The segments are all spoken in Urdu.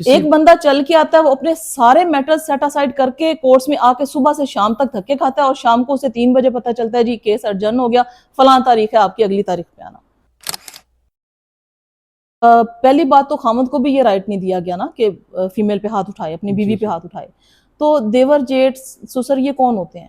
ایک بندہ چل کے آتا ہے، وہ اپنے سارے میٹر سیٹ اسائڈ کر کے کورٹس میں آ کے صبح سے شام تک دھکے کھاتا ہے، اور شام کو اسے 3 بجے پتہ چلتا ہے جی کیس ارجن ہو گیا، فلاں تاریخ ہے آپ کی اگلی تاریخ پہ آنا۔ پہلی بات تو خامد کو بھی یہ رائٹ نہیں دیا گیا نا کہ فیمیل پہ ہاتھ اٹھائے، اپنی بیوی پہ ہاتھ اٹھائے، تو دیور جیٹ سسر یہ کون ہوتے ہیں؟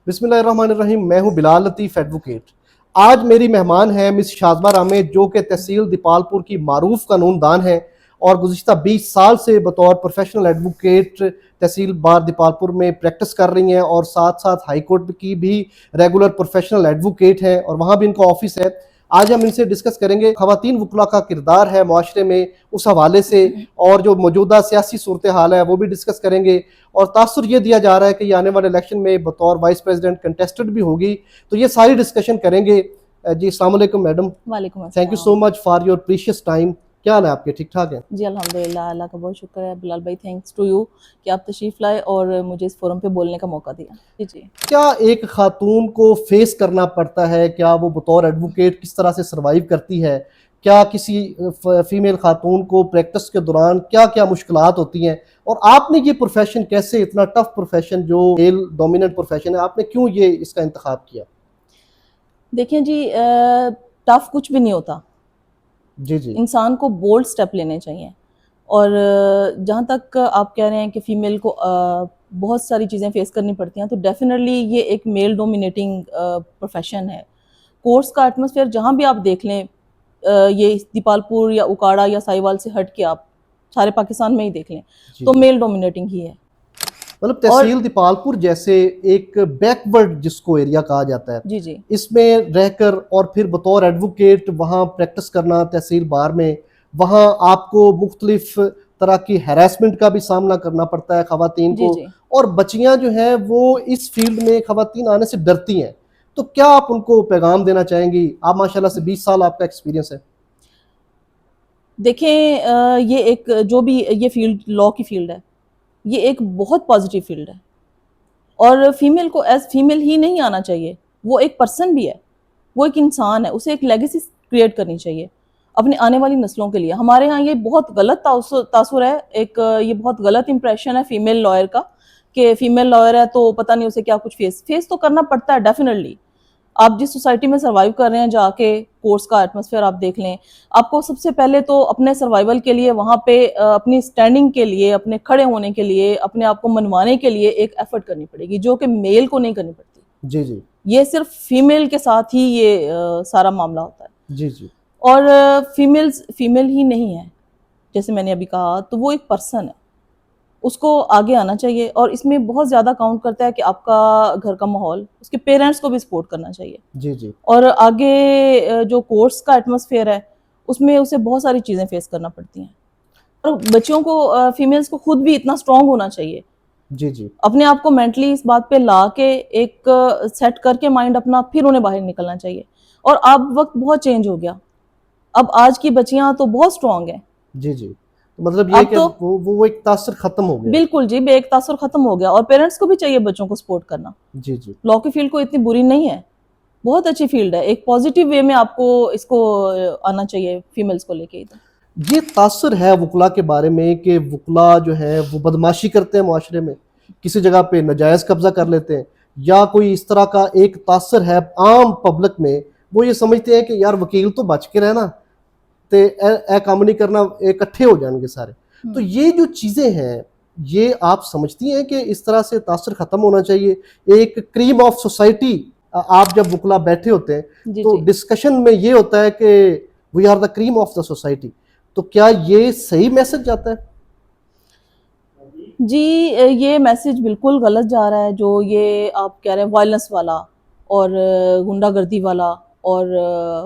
بسم اللہ الرحمن الرحیم، میں ہوں بلال لطیف ایڈوکیٹ۔ آج میری مہمان ہیں مس شاذبہ رامے، جو کہ تحصیل دیپال پور کی معروف قانون دان ہیں اور گزشتہ 20 سال سے بطور پروفیشنل ایڈوکیٹ تحصیل بار دیپال پور میں پریکٹس کر رہی ہیں، اور ساتھ ساتھ ہائی کورٹ کی بھی ریگولر پروفیشنل ایڈوکیٹ ہیں، اور وہاں بھی ان کا آفس ہے۔ آج ہم ان سے ڈسکس کریں گے خواتین وکلاء کا کردار ہے معاشرے میں اس حوالے سے، اور جو موجودہ سیاسی صورتحال ہے وہ بھی ڈسکس کریں گے، اور تاثر یہ دیا جا رہا ہے کہ یہ آنے والے الیکشن میں بطور وائس پریزیڈنٹ کنٹیسٹڈ بھی ہوگی، تو یہ ساری ڈسکشن کریں گے۔ جی السلام علیکم میڈم، وعلیکم السلام۔ Thank you so much for your precious time. کیا حال ہے آپ کے؟ ٹھیک ٹھاک ہیں؟ جی الحمدللہ، اللہ کا بہت شکر ہے بلال بھائی، تھینکس ٹو یو کہ آپ تشریف لائے اور مجھے اس فورم پہ بولنے کا موقع دیا۔ جی کیا ایک خاتون کو فیس کرنا پڑتا ہے؟ کیا وہ بطور ایڈوکیٹ کس طرح سے سروائیو کرتی ہے؟ کیا کسی فیمیل خاتون کو پریکٹس کے دوران کیا کیا مشکلات ہوتی ہیں؟ اور آپ نے یہ پروفیشن کیسے، اتنا ٹف پروفیشن جو میل ڈومیننٹ پروفیشن ہے، آپ نے کیوں یہ اس کا انتخاب کیا؟ دیکھیں جی، ٹف کچھ بھی نہیں ہوتا، جی جی انسان کو بولڈ سٹیپ لینے چاہیے۔ اور جہاں تک آپ کہہ رہے ہیں کہ فیمیل کو بہت ساری چیزیں فیس کرنی پڑتی ہیں، تو ڈیفینیٹلی یہ ایک میل ڈومینیٹنگ پروفیشن ہے۔ کورس کا ایٹماسفیئر جہاں بھی آپ دیکھ لیں، یہ دیپال پور یا اکاڑا یا سائیوال سے ہٹ کے آپ سارے پاکستان میں ہی دیکھ لیں تو میل ڈومینیٹنگ ہی ہے۔ مطلب تحصیل دیپال پور جیسے ایک بیک ورڈ جس کو ایریا کہا جاتا ہے، جی جی اس میں رہ کر اور پھر بطور ایڈوکیٹ وہاں پریکٹس کرنا تحصیل بار میں، وہاں آپ کو مختلف طرح کی ہیراسمنٹ کا بھی سامنا کرنا پڑتا ہے خواتین جی کو، جی اور بچیاں جو ہیں وہ اس فیلڈ میں خواتین آنے سے ڈرتی ہیں، تو کیا آپ ان کو پیغام دینا چاہیں گی؟ آپ ماشاءاللہ سے 20 سال آپ کا ایکسپیرینس ہے۔ دیکھیں، یہ ایک جو بھی یہ فیلڈ لا کی فیلڈ ہے، یہ ایک بہت پازیٹیو فیلڈ ہے، اور فیمیل کو ایز فیمیل ہی نہیں آنا چاہیے، وہ ایک پرسن بھی ہے، وہ ایک انسان ہے، اسے ایک لیگیسی کریٹ کرنی چاہیے اپنے آنے والی نسلوں کے لیے۔ ہمارے ہاں یہ بہت غلط تاثر ہے، ایک یہ بہت غلط امپریشن ہے فیمیل لائر کا کہ فیمیل لائر ہے تو پتہ نہیں اسے کیا کچھ فیس تو کرنا پڑتا ہے ڈیفینیٹلی۔ آپ جس سوسائٹی میں سروائیو کر رہے ہیں، جا کے کورس کا ایٹماسفیئر آپ دیکھ لیں، آپ کو سب سے پہلے تو اپنے سروائیول کے لیے وہاں پہ اپنی سٹینڈنگ کے لیے، اپنے کھڑے ہونے کے لیے، اپنے آپ کو منوانے کے لیے ایک ایفرٹ کرنی پڑے گی، جو کہ میل کو نہیں کرنی پڑتی۔ جی جی یہ صرف فیمیل کے ساتھ ہی یہ سارا معاملہ ہوتا ہے۔ جی جی اور فیمیل ہی نہیں ہے، جیسے میں نے ابھی کہا، تو وہ ایک پرسن ہے، اس کو آگے آنا چاہیے، اور اس میں بہت زیادہ کاؤنٹ کرتا ہے کہ آپ کا گھر کا ماحول، اس کے پیرنٹس کو بھی سپورٹ کرنا چاہیے۔ جی جی اور آگے جو کورس کا ایٹماسفیئر ہے، اس میں اسے بہت ساری چیزیں فیس کرنا پڑتی ہیں، اور بچوں کو، فیمیلز کو خود بھی اتنا اسٹرانگ ہونا چاہیے، جی جی اپنے آپ کو مینٹلی اس بات پہ لا کے ایک سیٹ کر کے مائنڈ اپنا، پھر انہیں باہر نکلنا چاہیے۔ اور اب وقت بہت چینج ہو گیا، اب آج کی بچیاں تو بہت اسٹرانگ ہیں۔ جی جی مطلب یہ اب کہ تو وہ ایک تاثر ختم ہو گیا۔ بالکل جی، بے ایک تاثر ختم ہو گیا، اور پیرنٹس کو بھی چاہیے بچوں کو سپورٹ کرنا۔ جی جی لا کی فیلڈ کو اتنی بری نہیں ہے، بہت اچھی فیلڈ ہے، ایک پازیٹیو وے میں آپ کو اس کو آنا چاہیے فیمیلز کو لے کے ادھر۔ یہ تاثر ہے وکلاء کے بارے میں کہ وکلاء جو ہیں وہ بدماشی کرتے ہیں معاشرے میں، کسی جگہ پہ ناجائز قبضہ کر لیتے ہیں، یا کوئی اس طرح کا ایک تاثر ہے عام پبلک میں، وہ یہ سمجھتے ہیں کہ یار وکیل تو بچ کے رہنا تے اے کام نہیں کرنا، اکٹھے ہو جائیں گے سارے۔ تو یہ جو چیزیں ہیں، یہ آپ سمجھتی ہیں کہ اس طرح سے تاثر ختم ہونا چاہیے؟ ایک کریم آف سوسائٹی، آپ جب وکلاء بیٹھے ہوتے ہیں جی تو جی ڈسکشن میں یہ ہوتا ہے کہ we are the cream of the society, تو کیا یہ صحیح میسج جاتا ہے؟ جی، یہ میسج بالکل غلط جا رہا ہے، جو یہ آپ کہہ رہے ہیں وائلنس والا اور غنڈہ گردی والا اور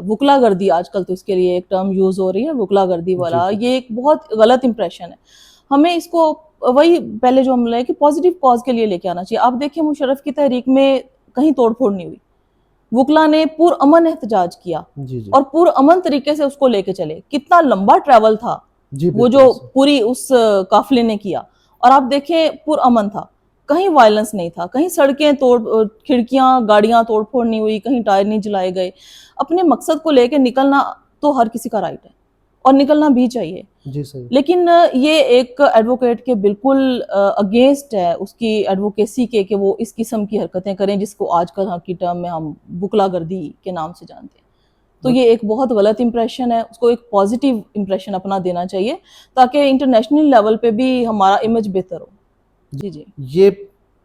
وکلا گردی، آج کل تو اس کے لیے ایک ٹرم یوز ہو رہی ہے، وکلا گردی جی والا، جی یہ ایک بہت غلط امپریشن ہے۔ ہمیں اس کو وہی پہلے جو ہم لے کہ پازیٹیو کاز کے لیے لے کے آنا چاہیے۔ آپ دیکھیں مشرف کی تحریک میں کہیں توڑ پھوڑ نہیں ہوئی، وکلا نے پرامن احتجاج کیا جی جی اور پرامن طریقے سے اس کو لے کے چلے۔ کتنا لمبا ٹریول تھا جی وہ بالکل جو پوری اس قافلے نے کیا، اور آپ دیکھیں پرامن تھا، کہیں وائلنس نہیں تھا، کہیں سڑکیں کھڑکیاں گاڑیاں توڑ پھوڑ نہیں ہوئی، کہیں ٹائر نہیں جلائے گئے۔ اپنے مقصد کو لے کے نکلنا تو ہر کسی کا رائٹ ہے، اور نکلنا بھی چاہیے. جی صحیح. لیکن یہ ایک ایڈوکیٹ کے بالکل اگینسٹ ہے اس کی ایڈوکیسی کے کہ وہ اس قسم کی حرکتیں کریں جس کو آج کل کی ٹرم میں ہم بکلا گردی کے نام سے جانتے ہیں. تو یہ ایک بہت غلط امپریشن ہے. اس کو ایک پازیٹیو امپریشن اپنا دینا چاہیے تاکہ انٹرنیشنل لیول پہ بھی ہمارا امیج بہتر ہو. جی جی. یہ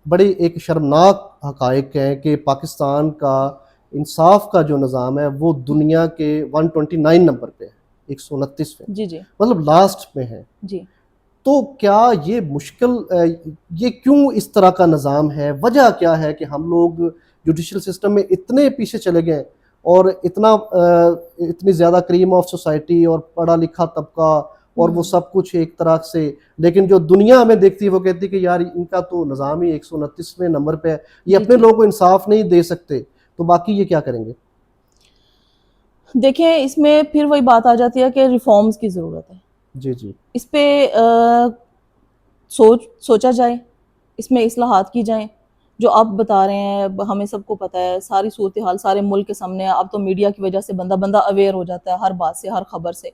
بڑی ایک شرمناک حقائق ہیں کہ پاکستان کا انصاف کا جو نظام ہے وہ دنیا کے 129 نمبر پہ ہے، 129 پہ، جی جی. مطلب لاسٹ پہ ہے. جی. تو کیا یہ مشکل، یہ کیوں اس طرح کا نظام ہے؟ وجہ کیا ہے کہ ہم لوگ جوڈیشل سسٹم میں اتنے پیچھے چلے گئے اور اتنی زیادہ کریم آف سوسائٹی اور پڑھا لکھا طبقہ اور وہ سب کچھ ایک طرح سے، لیکن جو دنیا ہمیں دیکھتی ہے وہ کہتی ہے کہ یار ان کا تو نظام ہی 129ویں نمبر پہ ہے، یہ اپنے لوگوں کو انصاف نہیں دے سکتے، تو باقی یہ کیا کریں گے؟ دیکھیں اس میں پھر وہی بات آ جاتی ہے کہ ریفارمز کی ضرورت ہے. جی جی. اس پہ سوچا جائے، اس میں اصلاحات کی جائیں. جو آپ بتا رہے ہیں ہمیں سب کو پتہ ہے، ساری صورتحال سارے ملک کے سامنے ہے. اب تو میڈیا کی وجہ سے بندہ اویئر ہو جاتا ہے ہر بات سے، ہر خبر سے،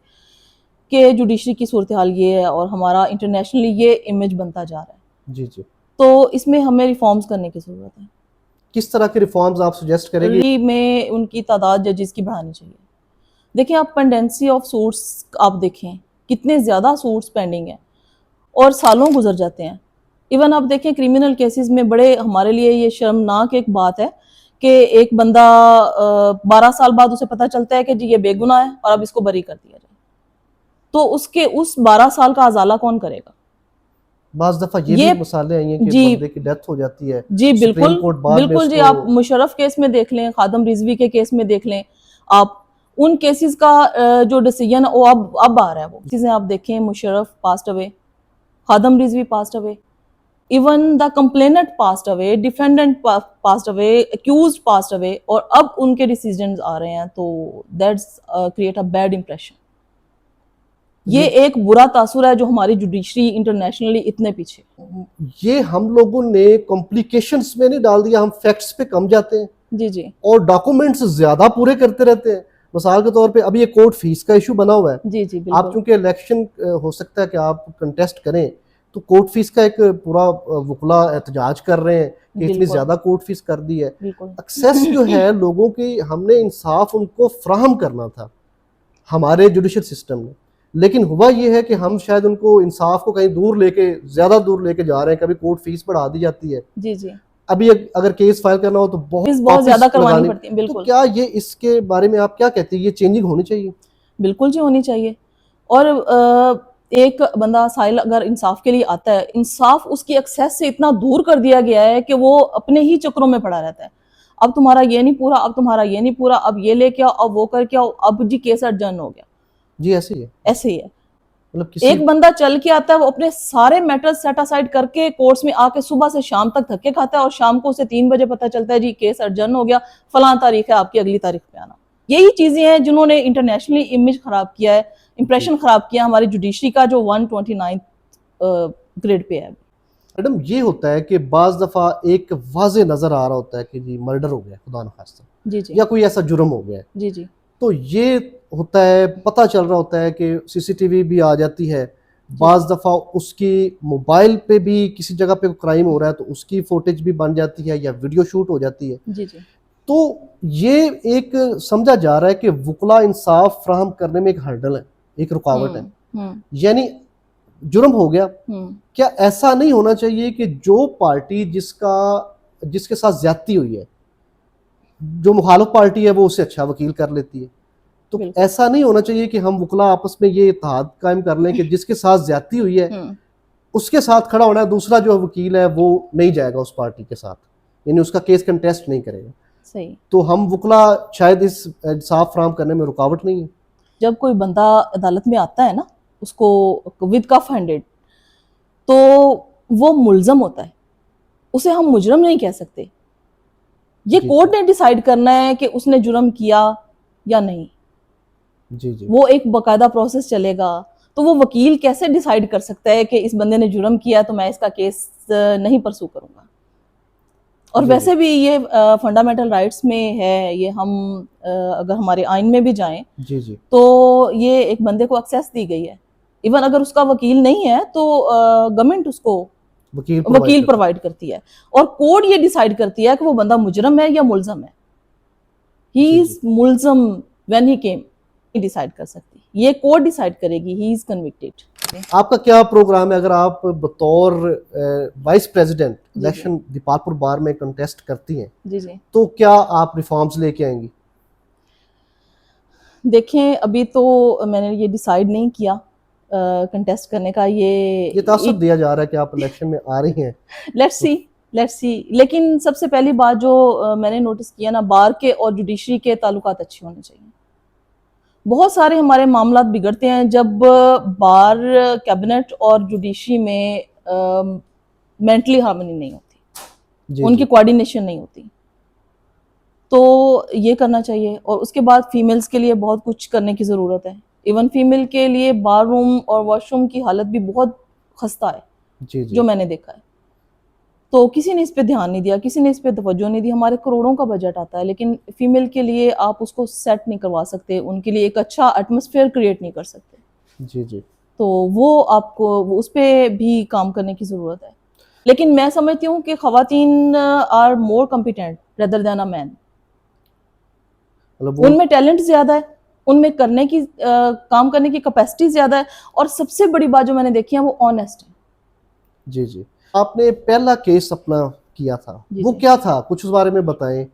کہ جوڈیشری کی صورتحال یہ ہے اور ہمارا انٹرنیشنلی یہ امیج بنتا جا رہا ہے. جی جی. تو اس میں ہمیں ریفارمز کرنے کی ضرورت ہے. کس طرح کے ریفارمز آپ سجیسٹ کریں گے؟ دلی میں ان کی تعداد ججز کی بڑھانی چاہیے. دیکھیں آپ پینڈنسی آف سوٹس آپ دیکھیں کتنے زیادہ سوٹس پینڈنگ ہیں اور سالوں گزر جاتے ہیں. ایون آپ دیکھیں کریمنل کیسز میں بڑے ہمارے لیے یہ شرمناک ایک بات ہے کہ ایک بندہ 12 سال بعد اسے پتہ چلتا ہے کہ جی یہ بے گناہ ہے اور اب اس کو بری کر دیا جائے. تو اس 12 سال کا ازالہ کون کرے گا؟ بعض دفعہ یہ بھی مسائلیں آئی ہیں کہ بندے کی ڈیتھ ہو جاتی ہے. جی بالکل بالکل. جی آپ مشرف کیس میں دیکھ لیں، خادم رضوی کے کیس میں دیکھ لیں، آپ ان کیسز کا جو ڈیسیجن وہ اب آ رہا ہے. وہ چیزیں آپ دیکھیں، Musharraf passed away, Khadim Rizvi passed away, even the complainant passed away, defendant passed away, accused passed away, اور اب ان کے ڈیسیجنز آ رہے ہیں. تو that's create a bad impression. یہ ایک برا تاثر ہے جو ہماری جوڈیشری انٹرنیشنلی اتنے پیچھے. یہ ہم لوگوں نے کمپلیکیشنز میں نہیں ڈال دیا، ہم فیکٹس پہ کم جاتے ہیں. جی جی. اور ڈاکومنٹس زیادہ پورے کرتے رہتے ہیں. مثال کے طور پہ ابھی یہ کورٹ فیس کا ایشو بنا ہوا ہے. جی جی. آپ چونکہ الیکشن ہو سکتا ہے کہ آپ کنٹیسٹ کریں تو کورٹ فیس کا ایک پورا وکلا احتجاج کر رہے ہیں کہ اتنی زیادہ کورٹ فیس کر دی ہے. ایکسیس جو ہے لوگوں کی، ہم نے انصاف ان کو فراہم کرنا تھا ہمارے جوڈیشل سسٹم نے، لیکن ہوا یہ ہے کہ ہم شاید ان کو انصاف کو کہیں دور لے کے، زیادہ دور لے کے جا رہے ہیں. کبھی کورٹ فیس بڑھا دی جاتی ہے. جی جی. ابھی اگر کیس فائل کرنا ہو تو بہت زیادہ کروانی پڑتی ہے. بالکل. تو کیا یہ اس کے بارے میں آپ کیا کہتے ہیں، یہ چینجنگ ہونی چاہیے؟ بالکل جی ہونی چاہیے. اور ایک بندہ سائل اگر انصاف کے لیے آتا ہے، انصاف اس کی ایکسیس سے اتنا دور کر دیا گیا ہے کہ وہ اپنے ہی چکروں میں پڑا رہتا ہے. اب تمہارا یہ نہیں پورا، اب تمہارا یہ نہیں پورا، اب یہ لے کے آؤ، اب وہ کر کے آؤ، اب جی کیس ایڈجرن ہو گیا. جی ایسے ہی ہے. ایسے ہی ہے. ایک بندہ چل کے آتا ہے، وہ اپنے سارے میٹر سیٹ اسائڈ کر کے کورٹس میں آ کے صبح سے شام تک دھکے کھاتا ہے، اور شام کو اسے 3 بجے پتہ چلتا ہے جی کیس ایڈجرن ہو گیا، فلاں تاریخ ہے، آپ کی اگلی تاریخ پہ آنا. یہی چیزیں ہیں جنہوں نے انٹرنیشنلی امیج خراب کیا ہے، امپریشن خراب کیا ہماری جوڈیشری کا جو 129 گریڈ پہ ہے. میڈم یہ ہوتا ہے کہ بعض دفعہ ایک واضح نظر آ رہا ہوتا ہے کہ جی مرڈر ہو گیا خدا نخواستہ، جی جی، یا کوئی ایسا جرم ہو گیا ہے. جی جی. تو یہ ہوتا ہے، پتہ چل رہا ہوتا ہے کہ سی سی ٹی وی بھی آ جاتی ہے. بعض دفعہ اس کی موبائل پہ بھی کسی جگہ پہ کرائم ہو رہا ہے تو اس کی فوٹیج بھی بن جاتی ہے یا ویڈیو شوٹ ہو جاتی ہے. جی جی. تو یہ ایک سمجھا جا رہا ہے کہ وکلا انصاف فراہم کرنے میں ایک ہرڈل ہے، ایک رکاوٹ ہے. یعنی جرم ہو گیا، کیا ایسا نہیں ہونا چاہیے کہ جو پارٹی جس کے ساتھ زیادتی ہوئی ہے، جو مخالف پارٹی ہے وہ اسے اچھا وکیل کر لیتی ہے، تو ایسا نہیں ہونا چاہیے کہ ہم وکلا آپس میں یہ اتحاد قائم کر لیں کہ جس کے ساتھ زیادتی ہوئی ہے اس کے ساتھ کھڑا ہونا ہے، دوسرا جو وکیل ہے وہ نہیں جائے گا اس پارٹی کے ساتھ، یعنی اس کا کیس کنٹیسٹ نہیں کرے گا. صحیح. تو ہم وکلا شاید اس انصاف فراہم کرنے میں رکاوٹ نہیں ہے. جب کوئی بندہ عدالت میں آتا ہے نا، اس کو ود کف ہینڈڈ، تو وہ ملزم ہوتا ہے، اسے ہم مجرم نہیں کہہ سکتے. یہ کورٹ نے ڈیسائیڈ کرنا ہے کہ اس نے جرم کیا یا نہیں. جی جی. وہ ایک باقاعدہ پروسیس چلے گا. تو وہ وکیل کیسے ڈیسائیڈ کر سکتا ہے کہ اس بندے نے جرم کیا تو میں اس کا کیس نہیں پرسو کروں گا. اور ویسے بھی یہ فنڈامنٹل رائٹس میں ہے، یہ ہم اگر ہمارے آئین میں بھی جائیں جی جی تو یہ ایک بندے کو ایکسیس دی گئی ہے، ایون اگر اس کا وکیل نہیں ہے تو گورنمنٹ اس کو وکیل پرووائڈ کرتی ہے، اور کورٹ یہ ڈیسائیڈ کرتی ہے کہ وہ بندہ مجرم ہے یا ملزم ہے. ہی از ملزم وین ہی کیم، ڈیسائیڈ کر سکتی، یہ کورٹ ڈیسائیڈ کرے گی ہی از کنوکٹیڈ. آپ کا کیا پروگرام ہے اگر آپ بطور وائس پریزیڈنٹ الیکشن دیپالپور بار میں کنٹیسٹ کرتی ہیں جی جی تو کیا آپ ریفارمز لے کے آئیں گی؟ دیکھیں ابھی تو میں نے یہ ڈیسائیڈ نہیں کیا کنٹیسٹ کرنے کا. یہ تاثر دیا جا رہا ہے کہ آپ الیکشن میں آ رہی ہیں. لیٹس سی لیکن سب سے پہلی بات جو میں نے نوٹس کیا نا، بار کے اور جوڈیشری کے تعلقات اچھے ہونے چاہیے. بہت سارے ہمارے معاملات بگڑتے ہیں جب بار کیبنٹ اور جوڈیشری میں مینٹلی ہارمنی نہیں ہوتی، ان کی کوارڈینیشن نہیں ہوتی. تو یہ کرنا چاہیے. اور اس کے بعد فیمیلز کے لیے بہت کچھ کرنے کی ضرورت ہے. ایون فیمیل کے لیے بار روم اور واش روم کی حالت بھی بہت خستہ ہے جو میں نے دیکھا ہے. تو کسی نے اس پہ دھیان نہیں دیا، کسی نے اس پہ توجہ نہیں دی. ہمارے کروڑوں کا بجٹ آتا ہے لیکن فیمیل کے لیے آپ اس کو سیٹ نہیں کروا سکتے، ان کے لیے ایک اچھا ایٹماسفیئر کریٹ نہیں کر سکتے. جی جی تو وہ آپ کو اس پہ بھی کام کرنے کی ضرورت ہے. لیکن میں سمجھتی ہوں کہ خواتین are more competent rather than a man. ان میں ٹیلنٹ زیادہ ہے، ان میں کرنے کی کام کرنے کی کیپیسٹی زیادہ ہے، اور سب سے بڑی بات جو میں نے دیکھی ہے وہ آنیسٹ ہے. جی جی آپ نے پہلا کیس اپنا کیا تھا، وہ کیا تھا؟ کچھ اس بارے میں بتائیں.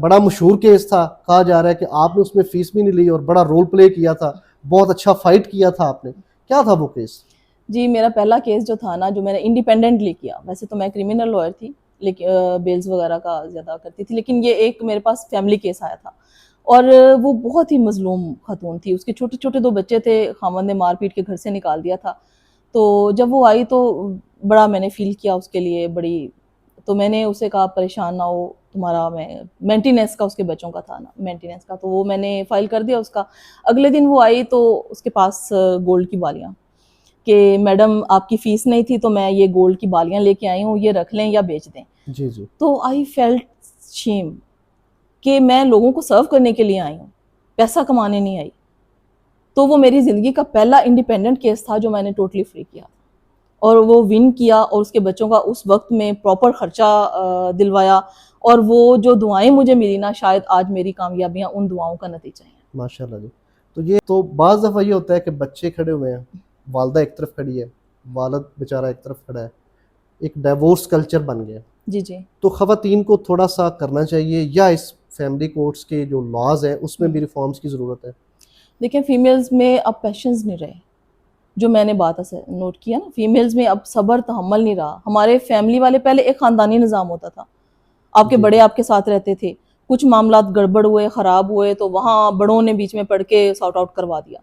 بڑا مشہور کیس تھا، کہا جا رہا ہے کہ آپ نے اس میں فیس بھی نہیں لی اور بڑا رول پلے کیا تھا، بہت اچھا فائٹ کیا تھا آپ نے. کیا تھا وہ کیس؟ جی میرا پہلا کیس جو تھا نا، جو میں نے انڈیپینڈنٹلی کیا، ویسے تو میں کرمنل لائر تھی لیکن بیلز وغیرہ کا زیادہ کرتی تھی، لیکن یہ ایک میرے پاس فیملی کیس آیا تھا. اور وہ بہت ہی مظلوم خاتون تھی، اس کے چھوٹے چھوٹے 2 بچے تھے، خاوند نے مار پیٹ کے گھر سے نکال دیا تھا. تو جب وہ آئی تو بڑا میں نے فیل کیا اس کے لیے بڑی. تو میں نے اسے کہا پریشان نہ ہو، تمہارا میں مینٹیننس کا اس کے بچوں کا تھا نا، مینٹیننس کا، تو وہ میں نے فائل کر دیا اس کا. اگلے دن وہ آئی تو اس کے پاس گولڈ کی بالیاں، کہ میڈم آپ کی فیس نہیں تھی تو میں یہ گولڈ کی بالیاں لے کے آئی ہوں، یہ رکھ لیں یا بیچ دیں. جی جی تو آئی فیلٹ شیم کہ میں لوگوں کو سرو کرنے کے لیے آئی ہوں، پیسہ کمانے نہیں آئی. تو وہ میری زندگی کا پہلا انڈیپینڈنٹ کیس تھا جو میں نے ٹوٹلی فری کیا، اور وہ ون کیا، اور اس کے بچوں کا اس وقت میں پراپر خرچہ دلوایا. اور وہ جو دعائیں مجھے ملی نا، شاید آج میری کامیابیاں ان دعاؤں کا نتیجہ ہیں. ماشاء اللہ جی. تو یہ تو بعض دفعہ یہ ہوتا ہے کہ بچے کھڑے ہوئے ہیں، والدہ ایک طرف کھڑی ہے، والد بیچارہ ایک طرف کھڑا ہے، ایک ڈائیورس کلچر بن گیا. جی جی تو خواتین کو تھوڑا سا کرنا چاہیے، یا اس فیملی کورٹس کے جو لاز ہیں اس میں بھی ریفارمز کی ضرورت ہے؟ دیکھیں فیمیلز میں اب پیشنز نہیں رہے، جو میں نے بات نوٹ کیا نا، فیمیلز میں اب صبر تحمل نہیں رہا. ہمارے فیملی والے پہلے ایک خاندانی نظام ہوتا تھا، آپ کے بڑے آپ کے ساتھ رہتے تھے، کچھ معاملات گڑبڑ ہوئے، خراب ہوئے تو وہاں بڑوں نے بیچ میں پڑھ کے سارٹ آؤٹ کروا دیا.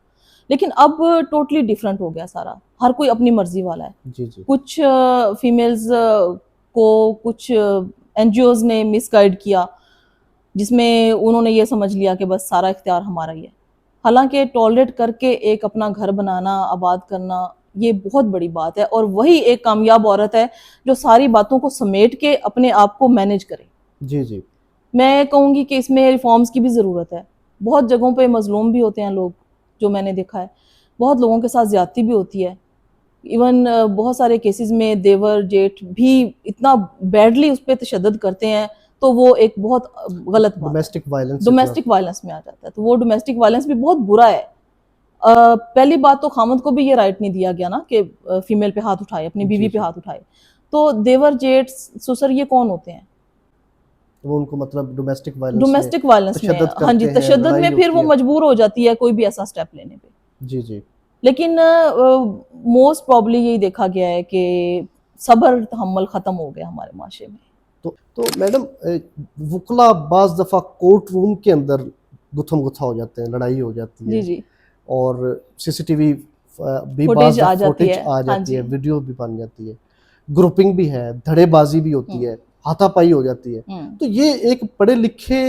لیکن اب ٹوٹلی ڈیفرنٹ ہو گیا سارا، ہر کوئی اپنی مرضی والا ہے. جی جی کچھ فیمیلز کو کچھ این جی اوز نے مس گائیڈ کیا، جس میں انہوں نے یہ سمجھ لیا کہ بس سارا اختیار ہمارا ہی ہے. حالانکہ ٹالریٹ کر کے ایک اپنا گھر بنانا، آباد کرنا، یہ بہت بڑی بات ہے. اور وہی ایک کامیاب عورت ہے جو ساری باتوں کو سمیٹ کے اپنے آپ کو مینیج کرے. جی جی میں کہوں گی کہ اس میں ریفارمز کی بھی ضرورت ہے. بہت جگہوں پہ مظلوم بھی ہوتے ہیں لوگ، جو میں نے دیکھا ہے، بہت لوگوں کے ساتھ زیادتی بھی ہوتی ہے. ایون بہت سارے کیسز میں دیور جیٹھ بھی اتنا بیڈلی اس پہ تشدد کرتے ہیں، تو وہ ایک بہت غلط بات ہے. ڈومیسٹک وائلنس میں آ جاتا ہے. تو وہ ڈومیسٹک وائلنس بھی بہت برا ہے. پہلی بات تو خامد کو بھی یہ رائٹ نہیں دیا گیا نا کہ فیمیل پہ ہاتھ اٹھائے، اپنی بیوی پہ ہاتھ اٹھائے. تو دیور جیٹھ سسر یہ کون ہوتے ہیں؟ وہ ان کو مطلب ڈومیسٹک وائلنس میں، ہاں جی، تشدد میں پھر وہ مجبور ہو جاتی ہے کوئی بھی ایسا سٹیپ لینے پہ. جی جی لیکن موسٹ پرابلی یہی دیکھا گیا ہے کہ صبر تحمل ختم ہو گیا ہمارے معاشرے میں. تو میڈم وکلا بعض دفعہ کورٹ روم کے اندر گتھم گتھا ہو جاتے ہیں، لڑائی ہو جاتی ہے، جی جی، اور سی سی ٹی وی بھی فوٹیج بعض آ فوٹیج آ جاتی ہے، ویڈیو بھی بن جاتی ہے، گروپنگ بھی ہے، دھڑے بازی بھی ہوتی ہے، ہاتھا پائی ہو جاتی ہے. تو یہ ایک پڑھے لکھے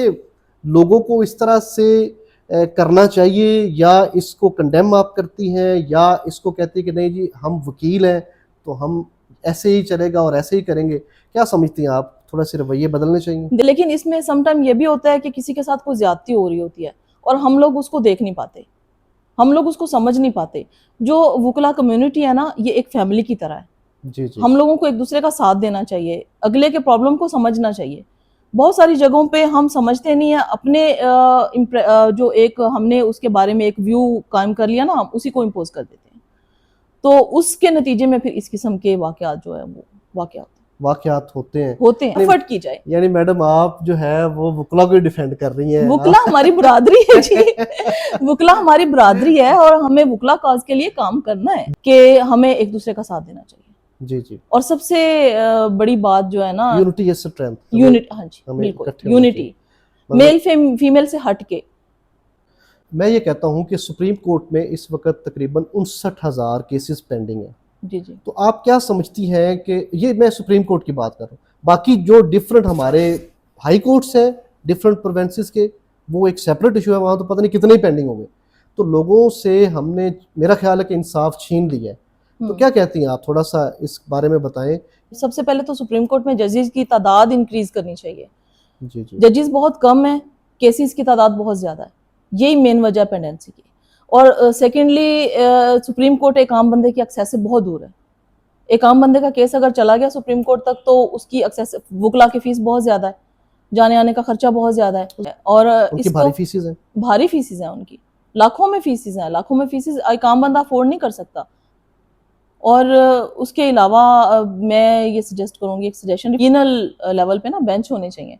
لوگوں کو اس طرح سے کرنا چاہیے، یا اس کو کنڈیم آپ کرتی ہیں، یا اس کو کہتی ہے کہ نہیں جی ہم وکیل ہیں تو ہم ایسے ہی چلے گا اور ایسے ہی کریں گے؟ کیا سمجھتی ہیں آپ؟ تھوڑا سے رویے بدلنے چاہیے. لیکن اس میں سم ٹائم یہ بھی ہوتا ہے کہ کسی کے ساتھ کوئی زیادتی ہو رہی ہوتی ہے اور ہم لوگ اس کو دیکھ نہیں پاتے, ہم لوگ اس کو سمجھ نہیں پاتے. جو وکلا کمیونٹی ہے نا, یہ ایک فیملی کی طرح ہے. جی جی ہم لوگوں کو ایک دوسرے کا ساتھ دینا چاہیے, اگلے کے پرابلم کو سمجھنا چاہیے. بہت ساری جگہوں پہ ہم سمجھتے نہیں ہیں, اپنے جو ایک ہم نے اس کے بارے میں ایک ویو قائم کر لیا نا, ہم اسی کو امپوز کر دیتے ہیں. تو اس کے نتیجے میں پھر اس قسم کے واقعات جو ہے وہ واقعات ہوتے ہیں. ایفرٹ کی جائے. یعنی میڈم آپ جو ہے وہ وکلا کو ڈیفینڈ کر رہی ہیں. وکلا ہماری برادری ہے جی, وکلا ہماری برادری ہے اور ہمیں وکلا کاز کے لیے کام کرنا ہے کہ ہمیں ایک دوسرے کا ساتھ دینا چاہیے. جی جی. اور سب سے بڑی بات جو ہے نا, یونٹی از اسٹرینتھ. یونٹ, ہاں جی بالکل, یونٹی میل فیمیل سے ہٹ کے. میں یہ کہتا ہوں کہ سپریم کورٹ میں اس وقت تقریباً 59,000 کیسز پینڈنگ ہیں. جی جی. تو آپ کیا سمجھتی ہیں کہ یہ, میں سپریم کورٹ کی بات کر رہا ہوں, باقی جو ڈفرینٹ ہمارے ہائی کورٹس ہیں ڈفرینٹ پروونسز کے, وہ ایک سیپریٹ ایشو ہے, وہاں تو پتہ نہیں کتنے ہی پینڈنگ ہو گئے. تو لوگوں سے ہم نے, میرا خیال ہے کہ انصاف چھین لیا ہے. تو کیا کہتی ہیں آپ, تھوڑا سا اس بارے میں بتائیں. سب سے پہلے تو سپریم کورٹ میں ججز کی تعداد انکریز کرنی چاہیے. جی جی. ججز بہت کم ہیں, کیسز کی تعداد بہت زیادہ ہے, یہی مین وجہ ہے پینڈنسی کی. اور سیکنڈلی سپریم کورٹ ایک عام بندے کی ایکسیس سے بہت دور ہے. ایک عام بندے کا کیس اگر چلا گیا سپریم کورٹ تک تو اس کی ایکسیس, وکلا کی فیس بہت زیادہ ہے, جانے آنے کا خرچہ بہت زیادہ ہے, اور ان کی بھاری فیسز ہیں, بھاری فیسز ہیں ان کی, لاکھوں میں فیسز ہیں, لاکھوں میں فیسز ایک عام بندہ افورڈ نہیں کر سکتا. اور اس کے علاوہ میں یہ سجیسٹ کروں گی, ایک سجیشن, ریجنل لیول پہ نا بینچ ہونے چاہیے,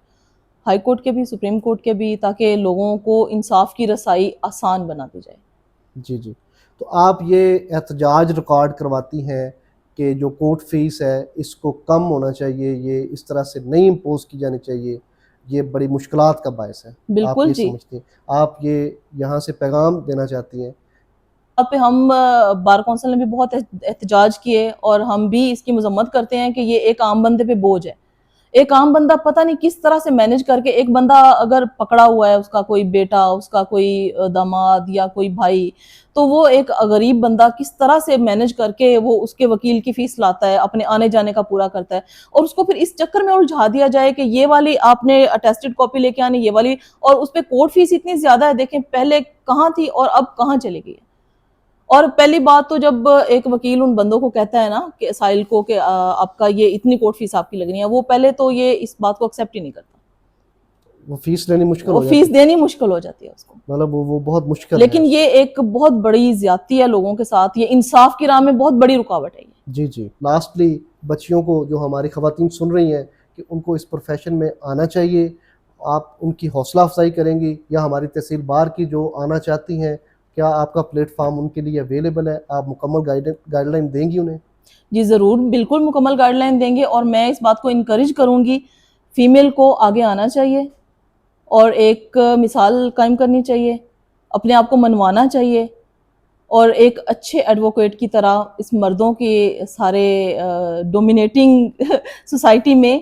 ہائی کورٹ کے بھی سپریم کورٹ کے بھی, تاکہ لوگوں کو انصاف کی رسائی آسان بنا دی جائے. جی جی. تو آپ یہ احتجاج ریکارڈ کرواتی ہیں کہ جو کورٹ فیس ہے اس کو کم ہونا چاہیے, یہ اس طرح سے نہیں امپوز کی جانی چاہیے, یہ بڑی مشکلات کا باعث ہے. آپ بالکل یہ جی. سمجھتی ہیں, آپ یہ یہاں سے پیغام دینا چاہتی ہیں. اب پہ ہم بار کونسل نے بھی بہت احتجاج کیے, اور ہم بھی اس کی مذمت کرتے ہیں کہ یہ ایک عام بندے پہ بوجھ ہے. ایک عام بندہ پتہ نہیں کس طرح سے مینج کر کے, ایک بندہ اگر پکڑا ہوا ہے, اس کا کوئی بیٹا, اس کا کوئی داماد یا کوئی بھائی, تو وہ ایک غریب بندہ کس طرح سے مینج کر کے وہ اس کے وکیل کی فیس لاتا ہے, اپنے آنے جانے کا پورا کرتا ہے, اور اس کو پھر اس چکر میں الجھا دیا جائے کہ یہ والی آپ نے اٹیسٹڈ کاپی لے کے آنی, یہ والی, اور اس پہ کورٹ فیس اتنی زیادہ ہے. دیکھیں پہلے کہاں تھی اور اب کہاں چلی گئی ہے. اور پہلی بات تو جب ایک وکیل ان بندوں کو کہتا ہے نا کہ سائل کو کہ آپ کا یہ اتنی کورٹ فیس آپ کی لگنی ہے, وہ پہلے تو یہ اس بات کو ایکسیپٹ ہی نہیں کرتا, وہ فیس لینی مشکل وہ ہو جاتی فیس دینی مشکل ہو جاتی ہے اس کو. مطلب وہ بہت مشکل لیکن ہے. یہ ایک بہت بڑی زیادتی ہے لوگوں کے ساتھ, یہ انصاف کی راہ میں بہت بڑی رکاوٹ ہے. جی جی. لاسٹلی بچیوں کو, جو ہماری خواتین سن رہی ہیں, کہ ان کو اس پروفیشن میں آنا چاہیے, آپ ان کی حوصلہ افزائی کریں گی, یا ہماری تحصیل بار کی جو آنا چاہتی ہیں, کیا آپ کا پلیٹ فارم ان کے لیے اویلیبل ہے, آپ مکمل گائیڈ لائن دیں گی انہیں؟ جی ضرور, بالکل مکمل گائیڈ لائن دیں گے, اور میں اس بات کو انکریج کروں گی, فیمیل کو آگے آنا چاہیے اور ایک مثال قائم کرنی چاہیے, اپنے آپ کو منوانا چاہیے, اور ایک اچھے ایڈوکیٹ کی طرح اس مردوں کے سارے ڈومینیٹنگ سوسائٹی میں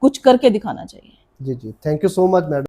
کچھ کر کے دکھانا چاہیے. جی جی. Thank you so much madam.